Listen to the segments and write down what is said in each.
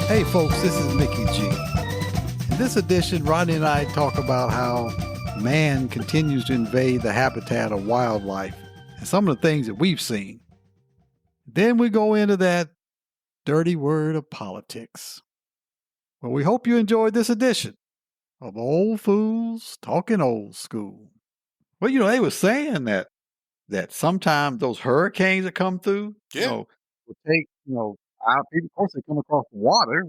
Hey folks, this is Mickey G. In this edition, Rodney and I talk about how man continues to invade the habitat of wildlife and some of the things that we've seen. Then we go into that dirty word of politics. Well, we hope you enjoyed this edition of Old Fools Talking Old School. Well, they were saying that sometimes those hurricanes that come through, Yeah. will take, our people, of course, they come across the water,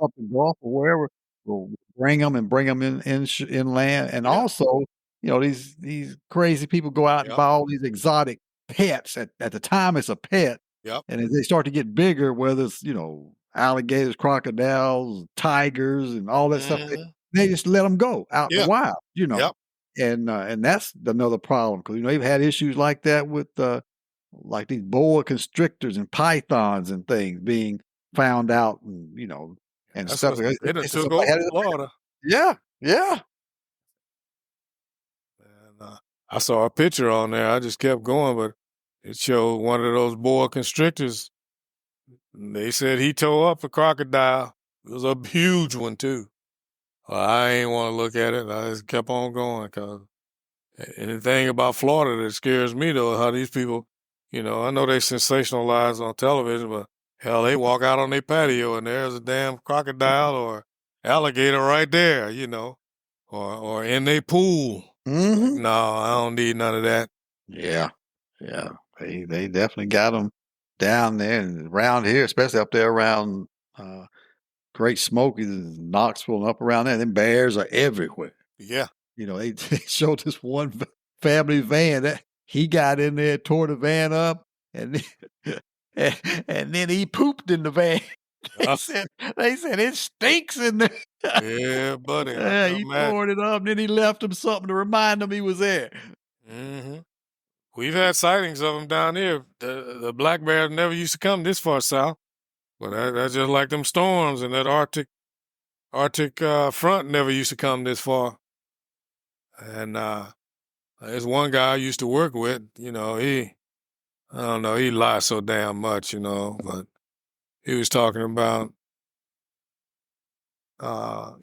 up in the Gulf or wherever, will bring them and bring them inland. And Yeah. also, these crazy people go out and Yep. buy all these exotic pets. At the time, it's a pet. Yep. And as they start to get bigger, whether it's, alligators, crocodiles, tigers, and all that stuff, Mhm. they just let them go out in Yeah. the wild, Yep. And that's another problem because they've had issues like that with like these boa constrictors and pythons and things being found out, and That's stuff. what they done It's took somebody over had it. Florida. Yeah, yeah. And I saw a picture on there. I just kept going, but it showed one of those boa constrictors. They said he tore up a crocodile. It was a huge one too. Well, I ain't want to look at it. I just kept on going because anything about Florida that scares me though, how these people, I know they sensationalize on television, but hell, they walk out on their patio and there's a damn crocodile or alligator right there, or in their pool. Mm-hmm. No, I don't need none of that. Yeah, yeah. They definitely got them down there and around here, especially up there around Great Smokies and Knoxville and up around there. Them bears are everywhere. Yeah. They showed this one family van that he got in there, tore the van up, and and then he pooped in the van. They Uh, said it stinks in there. yeah, buddy. I Yeah, can he imagine. poured it up, and then he left him something to remind him he was there. Hmm. We've had sightings of them down here. The black bears never used to come this far south, but that's just like them storms and that Arctic front never used to come this far. And there's one guy I used to work with. I don't know, he lies so damn much, but he was talking about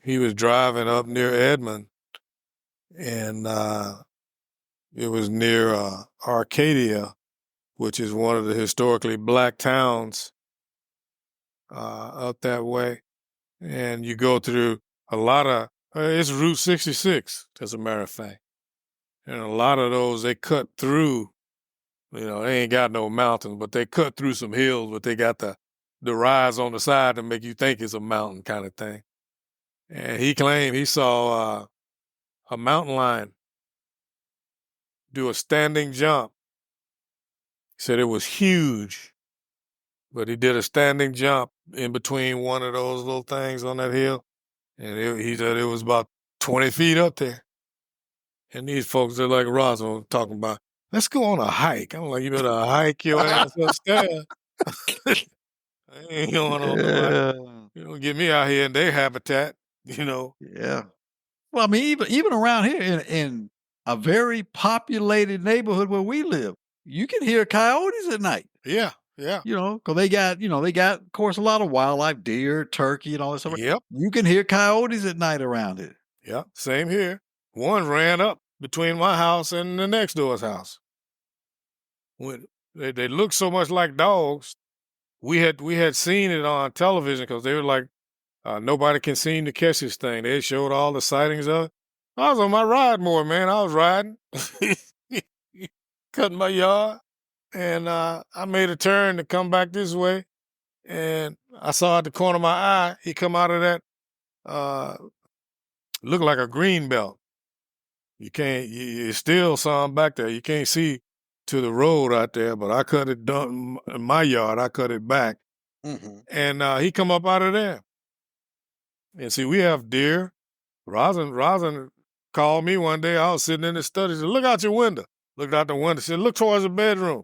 he was driving up near Edmond, and it was near Arcadia, which is one of the historically black towns up that way. And you go through a lot of, it's Route 66, as a matter of fact. And a lot of those, they cut through, they ain't got no mountains, but they cut through some hills, but they got the rise on the side to make you think it's a mountain kind of thing. And he claimed he saw a mountain lion do a standing jump. He said it was huge, but he did a standing jump in between one of those little things on that hill. And he said it was about 20 feet up there. And these folks are like Roswell talking about, let's go on a hike. I'm like, you better hike your ass upstairs. I ain't going on the hike. Yeah, Get me out here in their habitat, yeah. Well, I mean, even around here in a very populated neighborhood where we live, you can hear coyotes at night. Yeah, yeah. Because they got, of course, a lot of wildlife, deer, turkey, and all that stuff. Yep. You can hear coyotes at night around here. Yeah, same here. One ran up between my house and the next door's house. When they looked so much like dogs, we had seen it on television because they were like, nobody can seem to catch this thing. They showed all the sightings of it. I was on my ride more, man. I was riding, cutting my yard, and I made a turn to come back this way, and I saw at the corner of my eye, he come out of that, looked like a green belt. You still saw him back there. You can't see to the road out there, but I cut it down in my yard. I cut it back, and he come up out of there. And see, we have deer. Rosin called me one day. I was sitting in the study. Said, "Look out your window." Looked out the window. Said, "Look towards the bedroom."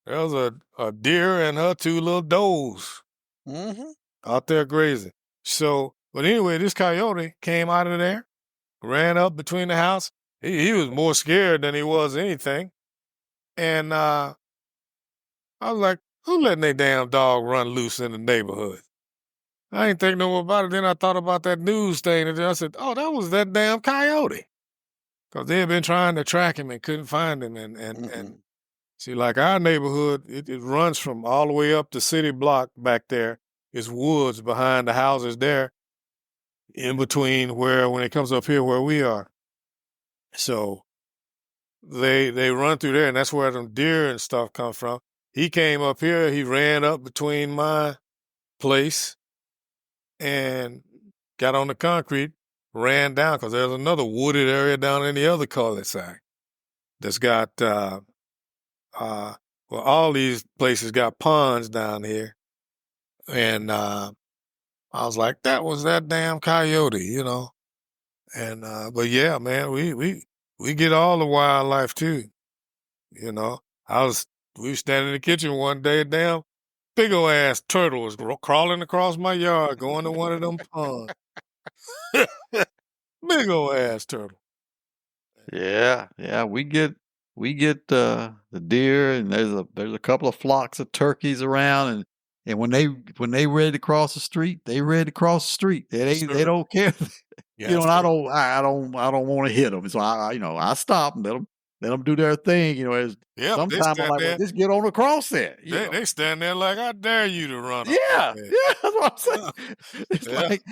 There was a deer and her two little does out there grazing. So, but anyway, this coyote came out of there, ran up between the house. He was more scared than he was anything. And I was like, who letting their damn dog run loose in the neighborhood? I ain't think no more about it. Then I thought about that news thing, and then I said, oh, that was that damn coyote. Because they had been trying to track him and couldn't find him. And Mm-mm. see, like our neighborhood, it runs from all the way up the city block back there. It's woods behind the houses there, in between where when it comes up here where we are. So they run through there, and that's where them deer and stuff come from. He came up here, he ran up between my place and got on the concrete, ran down because there's another wooded area down in the other cul-de-sac that's got well, all these places got ponds down here. And I was like, that was that damn coyote, you know. And but yeah, man, we get all the wildlife too, you know. We were standing in the kitchen one day, a damn big old ass turtle was crawling across my yard, going to one of them ponds. Big old ass turtle. Yeah, yeah, we get the deer, and there's a couple of flocks of turkeys around, and when they ready to cross the street, they ready to cross the street. Yes, They sir. don't care, Yes, and sir. I don't want to hit them, so I stop and let them do their thing. As Yep, they sometimes I'm stand like, well, there. just get on across there. They stand there like I dare you to run across Yeah, there. yeah, that's what I'm saying. It's Yeah. like,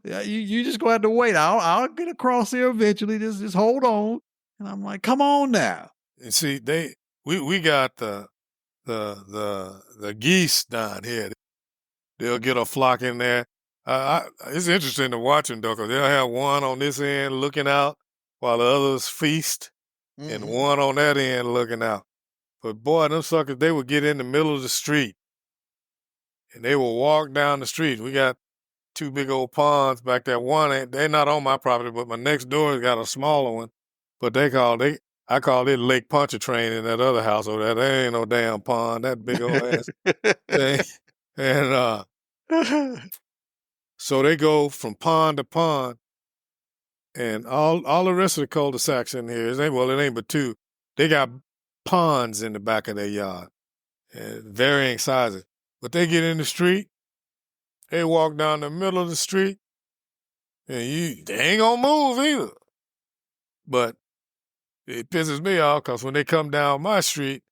yeah, you just gonna have to wait. I'll get across there eventually. Just hold on. And I'm like, come on now. And see, we got the geese down here. They'll get a flock in there. It's interesting to watch them though, because they'll have one on this end looking out while the others feast, and Hmm. one on that end looking out. But boy, them suckers, they would get in the middle of the street and they will walk down the street. We got two big old ponds back there. They're not on my property, but my next door's got a smaller one. But I call it Lake Pontchartrain in that other house over there. There ain't no damn pond, that big old ass thing. And so they go from pond to pond, and all the rest of the cul-de-sacs in here, it ain't but two. They got ponds in the back of their yard, and varying sizes. But they get in the street, they walk down the middle of the street, and they ain't gonna move either. But it pisses me off because when they come down my street,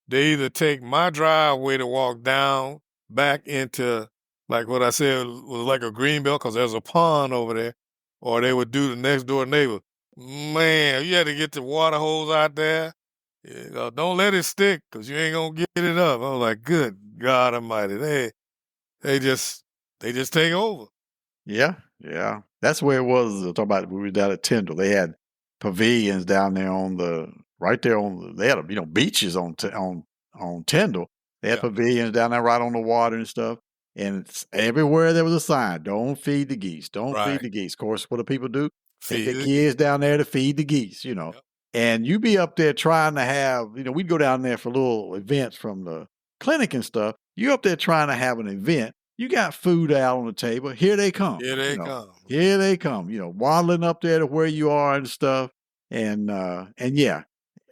they either take my driveway to walk down back into, like what I said was like a green belt because there's a pond over there, or they would do the next door neighbor. Man, you had to get the water hose out there. Don't let it stick because you ain't gonna get it up. I was like, good God Almighty, they just take over. Yeah, yeah. That's where it was. Talk about we were down at Tyndall. They had pavilions down there right there they had beaches on Tyndall. They had Yeah, pavilions down there right on the water and stuff. And everywhere there was a sign, don't feed the geese. Don't feed right. the geese. Of course, what do people do? Take Feed their the geese. kids down there to feed the geese. Yep. And you be up there trying to have, we'd go down there for little events from the clinic and stuff. You up there trying to have an event. You got food out on the table. Here they come. Here they come. Here they come. Waddling up there to where you are and stuff. And yeah,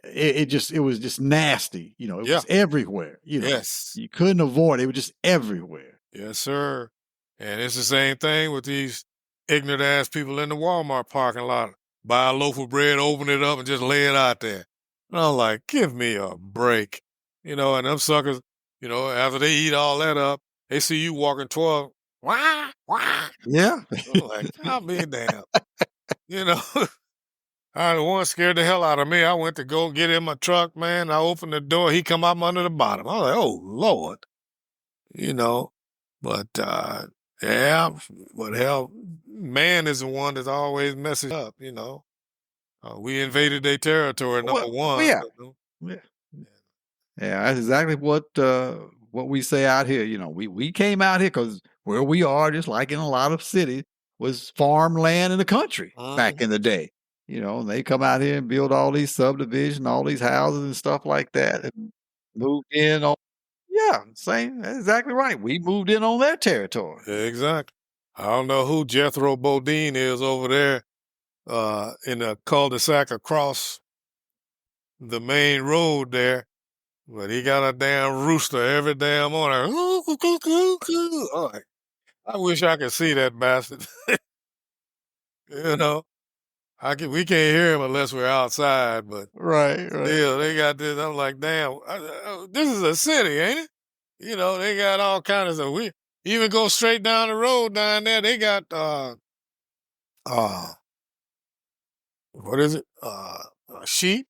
it was just nasty. It Yeah. was everywhere. Yes. You couldn't avoid it. It was just everywhere. Yes, sir. And it's the same thing with these ignorant ass people in the Walmart parking lot. Buy a loaf of bread, open it up, and just lay it out there. And I'm like, give me a break. And them suckers, after they eat all that up, they see you walking 12. Wah, wah. Yeah. I'm like, I'll be damn. You know, the one scared the hell out of me. I went to go get in my truck, man. I opened the door. He come out from under the bottom. I was like, oh, Lord. you know. But yeah, but hell, man is the one that's always messing up. We invaded their territory, number one. Yeah. Yeah. Yeah, that's exactly what we say out here. We came out here because where we are, just like in a lot of cities, was farmland in the country back in Mhm. the day. And they come out here and build all these subdivisions, all these houses and stuff like that, and moved in on. Yeah, same. That's exactly right. We moved in on their territory. Exactly. I don't know who Jethro Bodine is over there in a cul-de-sac across the main road there. But he got a damn rooster every damn morning. Oh, I wish I could see that bastard. You know, we can't hear him unless we're outside, but Right, right. still, they got this. I'm like, damn, this is a city, ain't it? They got all kinds of. We even go straight down the road down there. They got uh, what is it? Sheep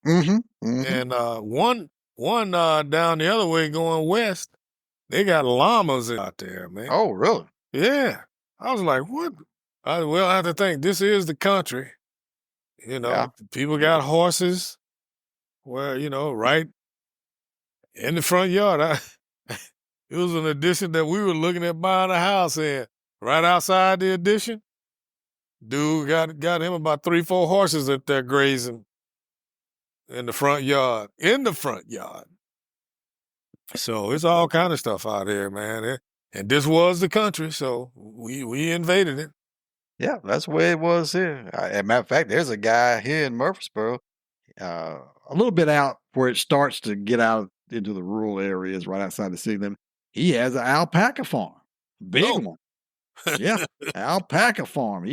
Mhm, mhm. and one down the other way going west. They got llamas out there, man. Oh, really? Yeah, I was like, what? Well, I have to think. This is the country. Yeah. People got horses. Where right in the front yard. It was an addition that we were looking at buying a house in. Right outside the addition, dude got him about 3, 4 horses up there grazing in the front yard. In the front yard. So it's all kind of stuff out here, man. And this was the country, so we invaded it. Yeah, that's the way it was here. As a matter of fact, there's a guy here in Murfreesboro, a little bit out where it starts to get out into the rural areas right outside the city limit. He has an alpaca farm, big No. one. Yeah, alpaca farm.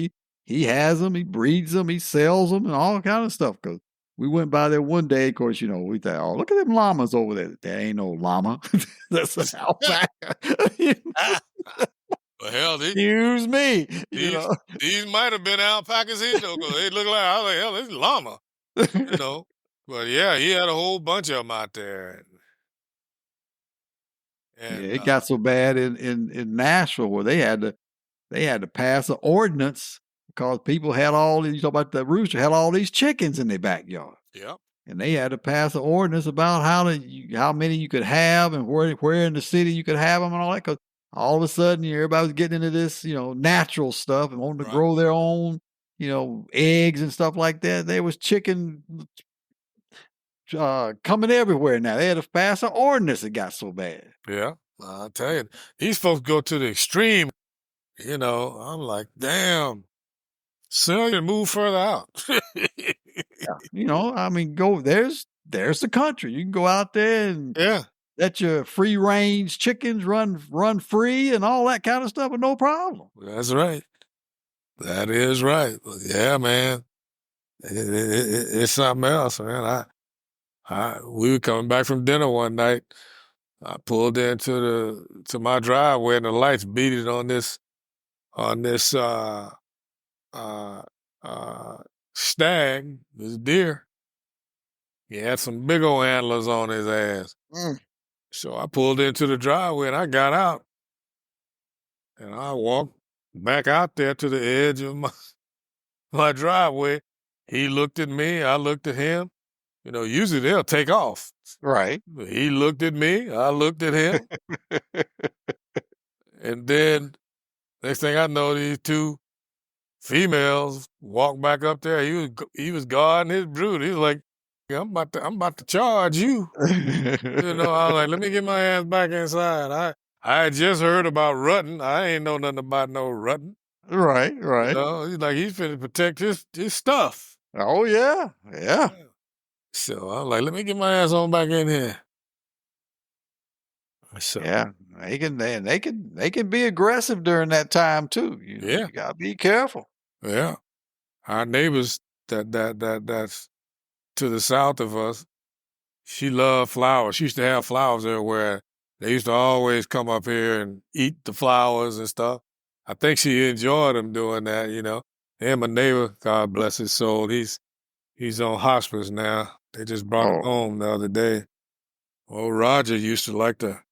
He has them, he breeds them, he sells them, and all kind of stuff. Cause we went by there one day. Of course, we thought, oh, look at them llamas over there. That ain't no llama. That's an alpaca. Well, hell, Excuse me. these these might have been alpacas here though, 'cause they look like I was like, hell, this is llama, you know. But yeah, he had a whole bunch of them out there, Yeah, and it got so bad in Nashville where they had to pass an ordinance because people had all these. You talk about the rooster had all these chickens in their backyard, yeah, and they had to pass an ordinance about how many you could have and where in the city you could have them and all that. Because all of a sudden, everybody was getting into this natural stuff and wanting to right, grow their own eggs and stuff like that. There was chicken coming everywhere now. They had to pass an ordinance. It got so bad. yeah. I tell you, these folks go to the extreme. I'm like, damn, sell you move further out. Yeah. I mean, there's the country. You can go out there and Yeah, let your free range chickens run free and all that kind of stuff with no problem. that's right. That is right. But yeah, man, it's something else, man. We were coming back from dinner one night. I pulled to my driveway and the lights beat it on this uh uh stag, this deer. He had some big old antlers on his ass. Mm. So I pulled into the driveway and I got out and I walked back out there to the edge of my driveway. He looked at me, I looked at him. Usually they'll take off. Right. He looked at me, I looked at him, and then next thing I know, these two females walked back up there. He was guarding his brood. He was like, I'm about to charge you. I was like, let me get my ass back inside. I had just heard about rutting. I ain't know nothing about no rutting. Right, right. He's like, he's finna protect his stuff. Oh yeah. Yeah. Yeah. So I was like, let me get my ass on back in here. So Yeah. They can be aggressive during that time too. yeah, You gotta be careful. yeah. Our neighbors that's to the south of us, she loved flowers. She used to have flowers everywhere. They used to always come up here and eat the flowers and stuff. I think she enjoyed them doing that. And my neighbor, God bless his soul, he's on hospice now. They just brought him Oh. home the other day. Old Roger used to like to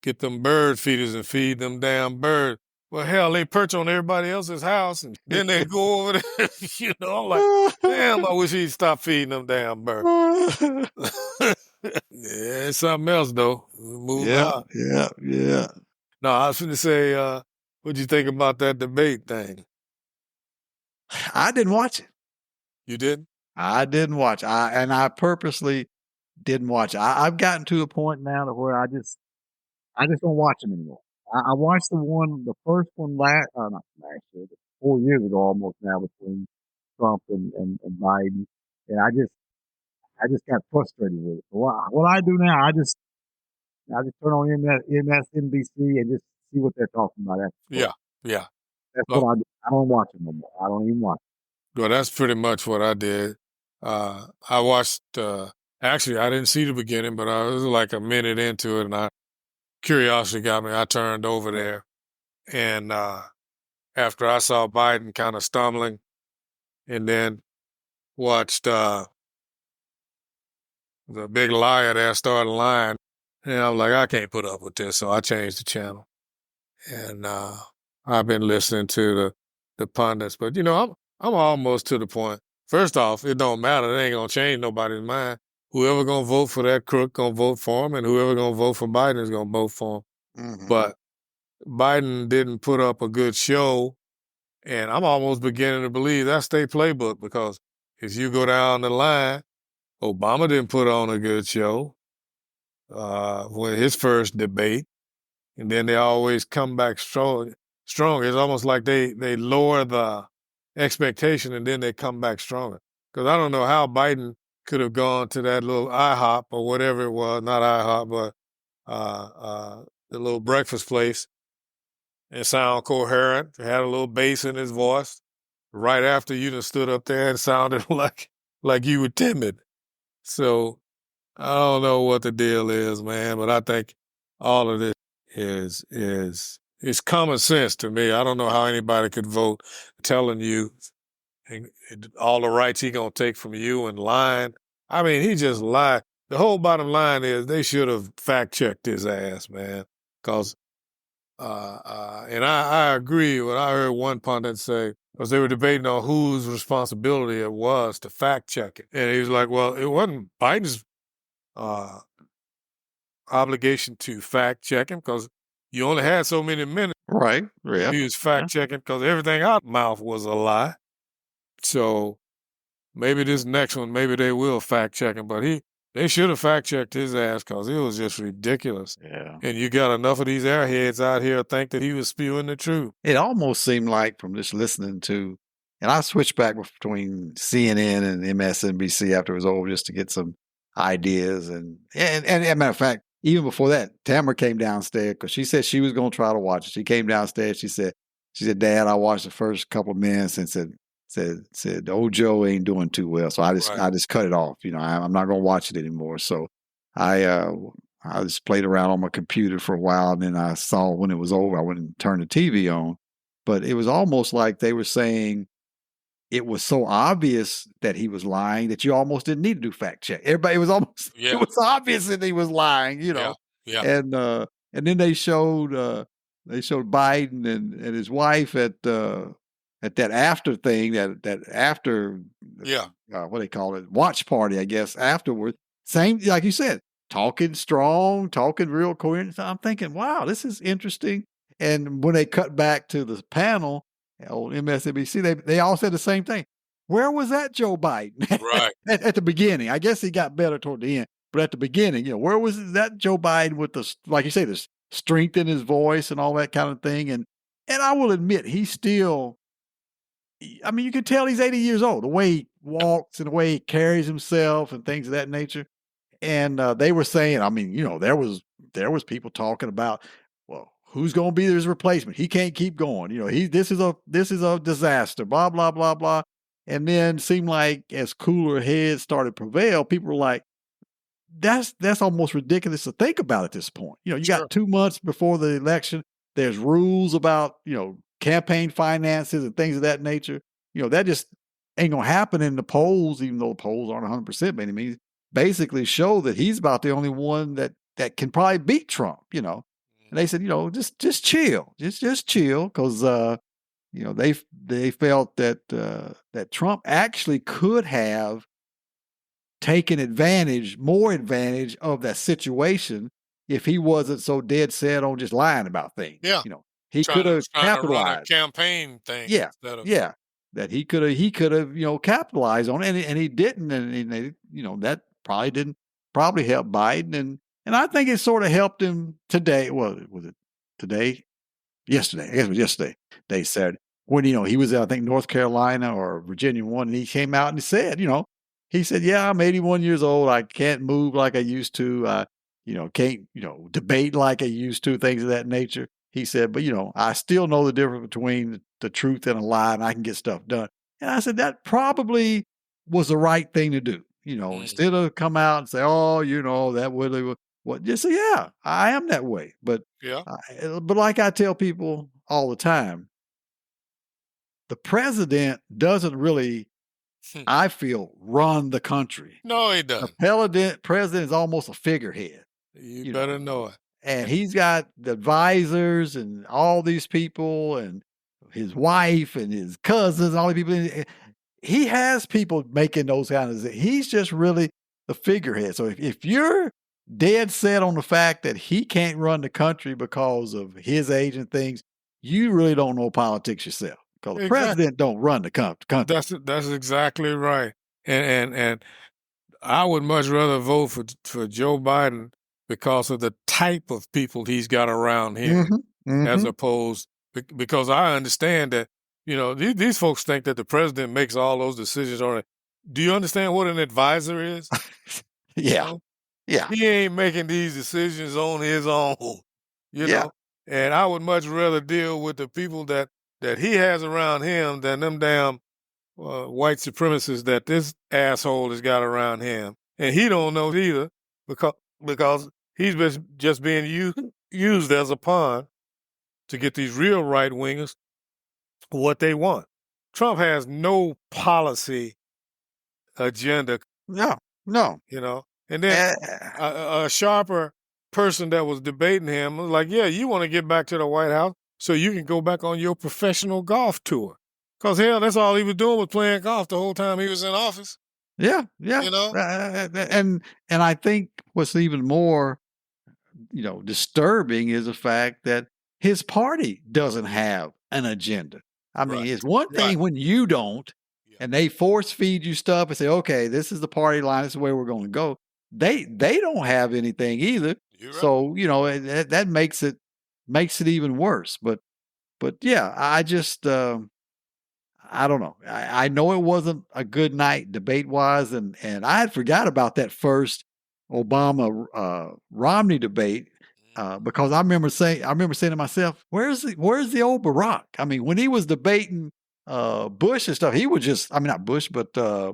get them bird feeders and feed them damn birds. Well, hell, they perch on everybody else's house and then they go over there. I'm like, damn, I wish he'd stop feeding them damn birds. Yeah, it's something else though. Move Yeah, out. yeah, yeah. No, I was going to say, what'd you think about that debate thing? I didn't watch it. You didn't? I didn't watch. I purposely didn't watch. I've gotten to a point now to where I just don't watch them anymore. I watched the first one not last year, 4 years ago almost now between Trump and Biden, and I just got frustrated with it. So what I do now, I just turn on MSNBC and just see what they're talking about after Yeah, school. yeah. That's Well, what I do. I don't watch it no more. I don't even watch well, that's pretty much what I did. I watched. Actually, I didn't see the beginning, but I was like a minute into it, and curiosity got me. I turned over there, and after I saw Biden kind of stumbling, and then watched the big liar there started lying, and I'm like, I can't put up with this, so I changed the channel, and I've been listening to the pundits. But I'm almost to the point. First off, it don't matter. It ain't gonna change nobody's mind. Whoever gonna vote for that crook gonna vote for him, and whoever gonna vote for Biden is gonna vote for him. it. But Biden didn't put up a good show, and I'm almost beginning to believe that's their playbook because if you go down the line, Obama didn't put on a good show when his first debate, and then they always come back strong. Strong. It's almost like they lower the expectation and then they come back stronger. Because I don't know how Biden could have gone to that little IHOP or whatever it was, not IHOP, but the little breakfast place and sound coherent, had a little bass in his voice. Right after you done stood up there and sounded like you were timid. So I don't know what the deal is, man, but I think all of this is common sense to me. I don't know how anybody could vote telling you all the rights he gonna take from you and lying. I mean, he just lied. The whole bottom line is they should have fact checked his ass, man. Cause and I agree with I heard one pundit say because they were debating on whose responsibility it was to fact check it, and he was like, "Well, it wasn't Biden's uh, obligation to fact check him because you only had so many minutes. Right. Yeah. He was fact checking because everything out of mouth was a lie. So maybe this next one, maybe they will fact check him, but they should have fact checked his ass because it was just ridiculous. Yeah. And you got enough of these airheads out here think that he was spewing the truth. It almost seemed like from just listening to, and I switched back between CNN and MSNBC after it was over just to get some ideas. And as a matter of fact, even before that, Tamara came downstairs because she said she was going to try to watch it. She came downstairs. She said, Dad, I watched the first couple of minutes and said, old Joe ain't doing too well. So I just cut it off. I'm not going to watch it anymore. So I just played around on my computer for a while, and then I saw when it was over, I went and turned the TV on. But it was almost like they were saying it was so obvious that he was lying that you almost didn't need to do fact check. Everybody, it was obvious that he was lying, Yeah. And then they showed Biden and his wife at that after thing, that after what they call it, watch party, I guess, afterwards. Same, like you said, talking strong, talking real coherent. So I'm thinking, wow, this is interesting. And when they cut back to the panel on MSNBC, they all said the same thing. Where was that Joe Biden? Right. at the beginning? I guess he got better toward the end, but at the beginning, where was that Joe Biden with the, like you say, the strength in his voice and all that kind of thing? And I will admit, he's still, I mean, you can tell he's 80 years old, the way he walks and the way he carries himself and things of that nature. And they were saying, I mean, there was people talking about, well, who's going to be his replacement? He can't keep going. This is a disaster. Blah blah blah blah. And then seemed like as cooler heads started to prevail, people were like, that's almost ridiculous to think about at this point. You got 2 months before the election. There's rules about campaign finances and things of that nature. That just ain't gonna happen in the polls, even though the polls aren't 100% by any means. Basically show that he's about the only one that can probably beat Trump, And they said, just chill, just chill, because they felt that that Trump actually could have taken more advantage of that situation if he wasn't so dead set on just lying about things. Yeah. He could have capitalized. To run a campaign thing. Yeah. That he could have capitalized on it, and he didn't, and that probably helped Biden, and I think it sort of helped him today. Well, was it today? Yesterday, I guess it was yesterday. They said when he was at, I think, North Carolina or Virginia one, and he came out and he said, he said, "Yeah, I'm 81 years old. I can't move like I used to. Can't debate like I used to. Things of that nature." He said, "But I still know the difference between the truth and a lie, and I can get stuff done." And I said that probably was the right thing to do. Mm. Instead of come out and say, "Oh, that really what," just say, "Yeah, I am that way." Yeah. But like I tell people all the time, the president doesn't really, Hmm. I feel, run the country. No, he The doesn't. president is almost a figurehead, You you know, better know it. and he's got the advisors and all these people and his wife and his cousins, all the people. He has people making those kinds of. He's just really the figurehead. So if you're dead set on the fact that he can't run the country because of his age and things, you really don't know politics yourself. Because the Exactly. president don't run the country. That's exactly right. And I would much rather vote for Joe Biden because of the type of people he's got around him, Mhm, as mhm. opposed because I understand that these folks think that the president makes all those decisions on it. Do you understand what an advisor is? You Yeah, know, yeah, he ain't making these decisions on his own. You yeah, know, and I would much rather deal with the people that he has around him than them damn white supremacists that this asshole has got around him, and he don't know either because he's been just being used as a pawn to get these real right wingers what they want. Trump has no policy agenda, no, no. and then Eh, a sharper person that was debating him was like, "Yeah, you want to get back to the White House so you can go back on your professional golf tour." Because hell, that's all he was doing was playing golf the whole time he was in office. yeah, yeah, You know? and I think what's even more, disturbing is the fact that his party doesn't have an agenda. I mean, Right. it's one Right. thing when you don't, Yeah. and they force feed you stuff and say, "Okay, this is the party line. This is where we're going to go." They don't have anything either. You're right. So that makes it even worse. But yeah, I just I don't know. I know it wasn't a good night debate wise, and I had forgot about that first Obama Romney debate because I remember saying to myself, where's the old Barack? I mean, when he was debating Bush and stuff, he was just, I mean, not Bush, but uh,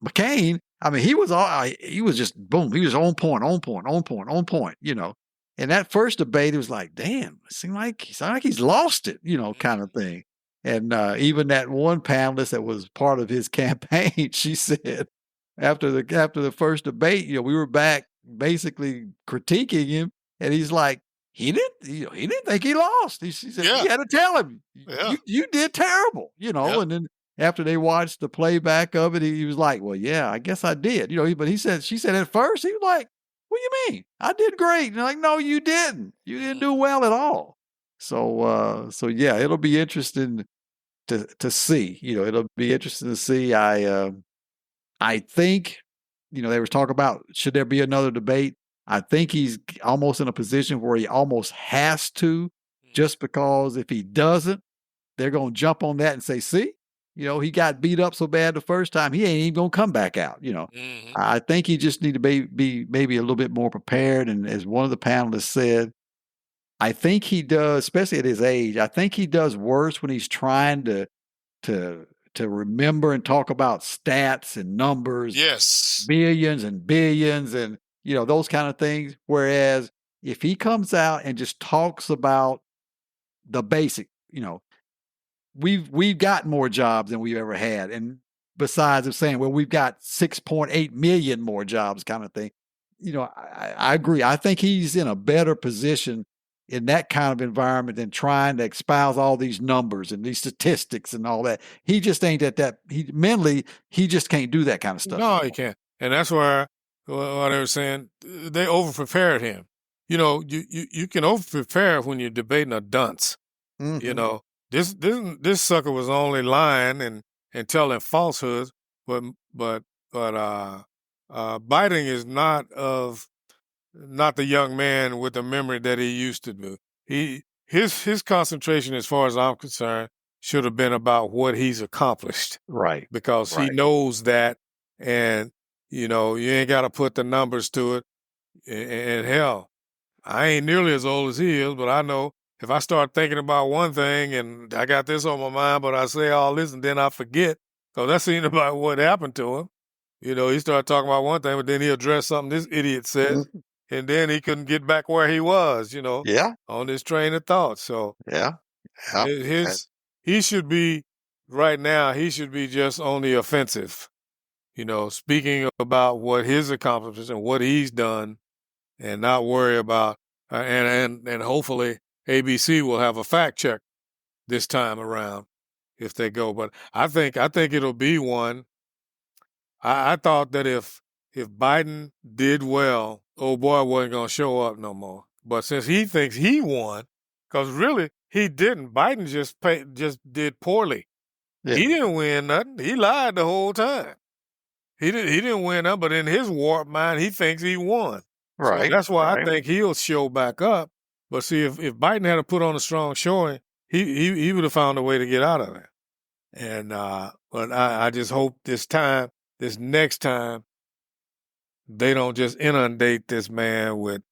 McCain. I mean, he was just boom. He was on point, on point, on point, on point. And that first debate, it was like, damn, it seemed like he's lost it, kind of thing. And even that one panelist that was part of his campaign, she said after the first debate, we were back basically critiquing him, and he's like, he didn't think he lost. She said, Yeah. "We had to tell him, Yeah. you did terrible," Yeah. And then after they watched the playback of it, he was like, "Well, yeah, I guess I did," But she said at first he was like, "What do you mean? I did great." And they're like, "No, you didn't. You didn't do well at all." So yeah, it'll be interesting to see. It'll be interesting to see. I think, they was talk about should there be another debate. I think he's almost in a position where he almost has to, just because if he doesn't, they're gonna jump on that and say, "See, he got beat up so bad the first time, he ain't even gonna come back out." Hmm. I think he just need to be maybe a little bit more prepared. And as one of the panelists said, I think he does, especially at his age. I think he does worse when he's trying to to remember and talk about stats and numbers, Yes. billions and billions, and those kind of things. Whereas if he comes out and just talks about the basic, we've got more jobs than we've ever had, and besides of saying, well, we've got 6.8 million more jobs, kind of thing. I agree. I think he's in a better position in that kind of environment than trying to espouse all these numbers and these statistics and all that. He just ain't at that. He mentally, he just can't do that kind of stuff No, he anymore. can't. And that's why what they were saying, they over prepared him. You can over prepare when you're debating a dunce. You Mm-hmm. know, this sucker was only lying and telling falsehoods, but but but Biden is not the young man with the memory that he used to do. his concentration, as far as I'm concerned, should have been about what he's accomplished, Right. because he Right. knows that, and you ain't got to put the numbers to it. And hell, I ain't nearly as old as he is, but I know if I start thinking about one thing and I got this on my mind, but I say all this and then I forget, because that seemed about what happened to him. He started talking about one thing, but then he addressed something this idiot said, Mhm. and then he couldn't get back where he was, Yeah. on this train of thought. So Yeah. Yeah. his he should be right now. He should be just on the offensive. Speaking about what his accomplishments and what he's done, and not worry about and hopefully ABC will have a fact check this time around if they go. But I think it'll be one. I thought that if Biden did well, old boy wasn't gonna show up no more. But since he thinks he won, because really he didn't. Biden just did poorly. Yeah. He didn't win nothing. He lied the whole time. He didn't win nothing, but in his warped mind, he thinks he won. So Right. that's why I Right. think he'll show back up. But see, if Biden had to put on a strong showing, he would have found a way to get out of it. And but I just hope this next time, they don't just inundate this man with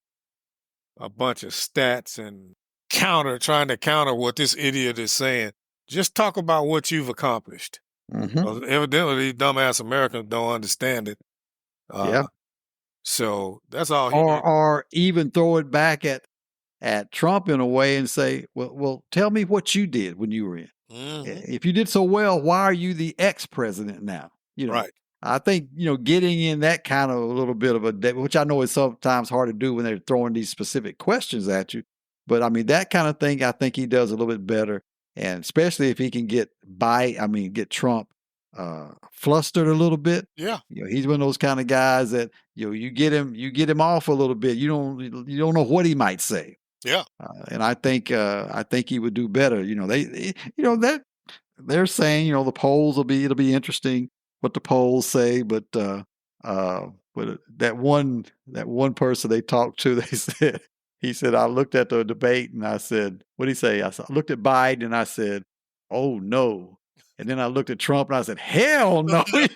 a bunch of stats and trying to counter what this idiot is saying. Just talk about what you've accomplished. Hmm. 'Cause evidently, these dumbass Americans don't understand it. Yeah. So that's all he Or needs. or even throw it back at Trump in a way and say, well, tell me what you did when you were in. Hmm. If you did so well, why are you the ex-president now? Right. I think, getting in that kind of a little bit of which I know is sometimes hard to do when they're throwing these specific questions at you. But I mean, that kind of thing, I think he does a little bit better. And especially if he can get Trump flustered a little bit. Yeah. He's one of those kind of guys that, you get him off a little bit. You don't know what he might say. Yeah. And I think he would do better. That they're saying, the polls it'll be interesting what the polls say, but that one person they talked to, he said, I looked at the debate and I said, what did he say? I looked at Biden and I said, oh no. And then I looked at Trump and I said, hell no. Yeah.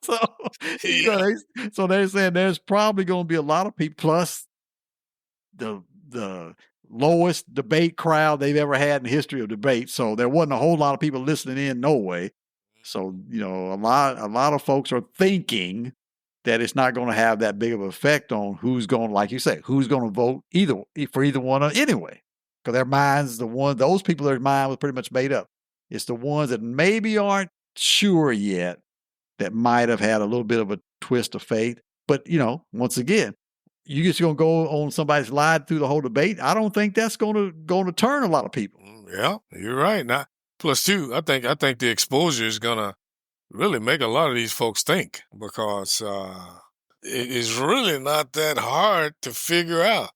so, Yeah. so they're saying there's probably going to be a lot of people, plus the lowest debate crowd they've ever had in the history of debate. So there wasn't a whole lot of people listening in, no way. So, a lot of folks are thinking that it's not going to have that big of an effect on who's going, like you say, who's going to vote for either one anyway. Because those people, their mind was pretty much made up. It's the ones that maybe aren't sure yet that might have had a little bit of a twist of fate. But, once again, you just gonna go on somebody's lie through the whole debate. I don't think that's gonna turn a lot of people. Yeah, you're right. Now, plus two, I think the exposure is gonna really make a lot of these folks think, because it is really not that hard to figure out.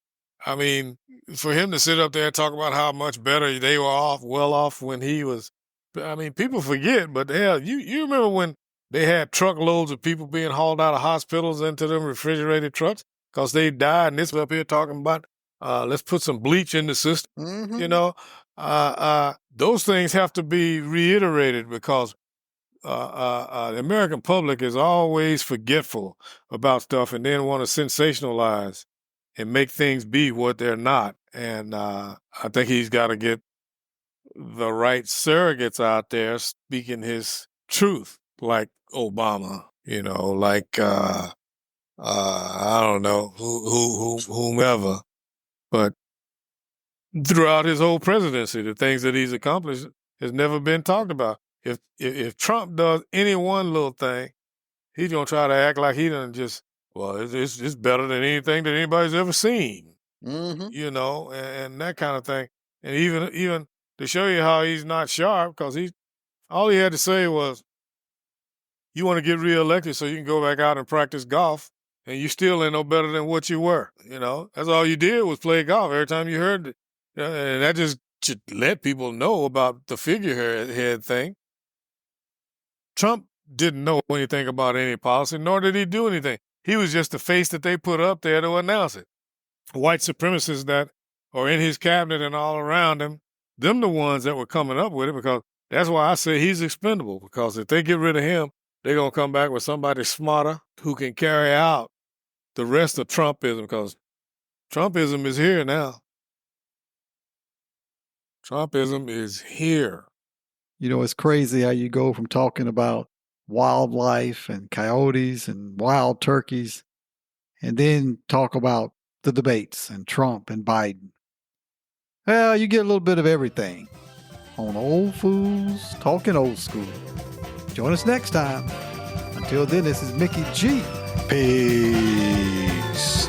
I mean, for him to sit up there and talk about how much better they were well off when he was. I mean, people forget, but hell, you remember when they had truckloads of people being hauled out of hospitals into them refrigerated trucks because they died, and this was up here talking about let's put some bleach in the system. Mm-hmm. Those things have to be reiterated, because the American public is always forgetful about stuff and then want to sensationalize and make things be what they're not. And I think he's got to get the right surrogates out there speaking his truth, like Obama, like I don't know whomever, but throughout his whole presidency, the things that he's accomplished has never been talked about. If Trump does any one little thing, he's gonna try to act like he done just, well, it's better than anything that anybody's ever seen, Mm-hmm. and that kind of thing. And even to show you how he's not sharp, because all he had to say was, "You want to get reelected so you can go back out and practice golf, and you still ain't no better than what you were." That's all you did was play golf every time you heard it, and that just should let people know about the figurehead thing. Trump didn't know anything about any policy, nor did he do anything. He was just the face that they put up there to announce it. White supremacists that or in his cabinet and all around him, them the ones that were coming up with it, because that's why I say he's expendable, because if they get rid of him, they're going to come back with somebody smarter who can carry out the rest of Trumpism, because Trumpism is here now. Trumpism is here. You know, it's crazy how you go from talking about wildlife and coyotes and wild turkeys and then talk about the debates and Trump and Biden. Well, you get a little bit of everything on Old Fools Talking Old School. Join us next time. Until then, this is Mickey G. Peace.